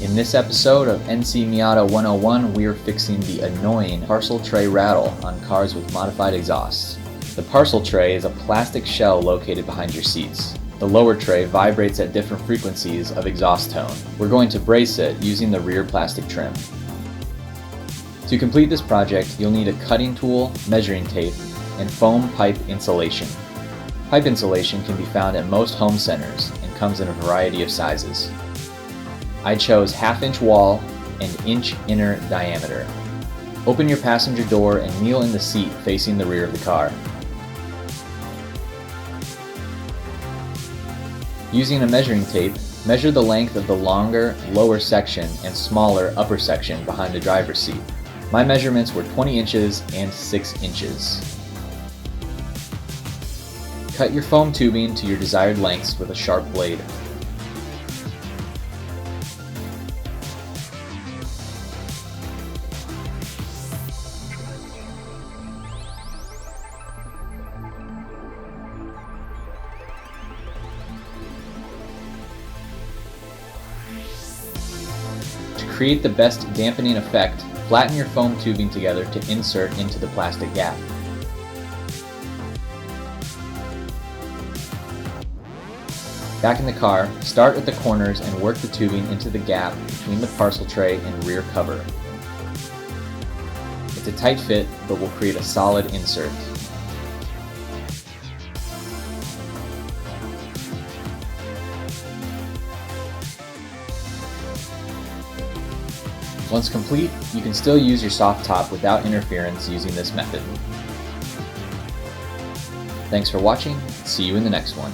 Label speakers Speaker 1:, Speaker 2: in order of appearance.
Speaker 1: In this episode of NC Miata 101, we are fixing the annoying parcel tray rattle on cars with modified exhausts. The parcel tray is a plastic shell located behind your seats. The lower tray vibrates at different frequencies of exhaust tone. We're going to brace it using the rear plastic trim. To complete this project, you'll need a cutting tool, measuring tape, and foam pipe insulation. Pipe insulation can be found at most home centers and comes in a variety of sizes. I chose 1/2-inch wall and inch inner diameter. Open your passenger door and kneel in the seat facing the rear of the car. Using a measuring tape, measure the length of the longer lower section and smaller upper section behind the driver's seat. My measurements were 20 inches and 6 inches. Cut your foam tubing to your desired lengths with a sharp blade. To create the best dampening effect, flatten your foam tubing together to insert into the plastic gap. Back in the car, start at the corners and work the tubing into the gap between the parcel tray and rear cover. It's a tight fit, but will create a solid insert. Once complete, you can still use your soft top without interference using this method. Thanks for watching. See you in the next one.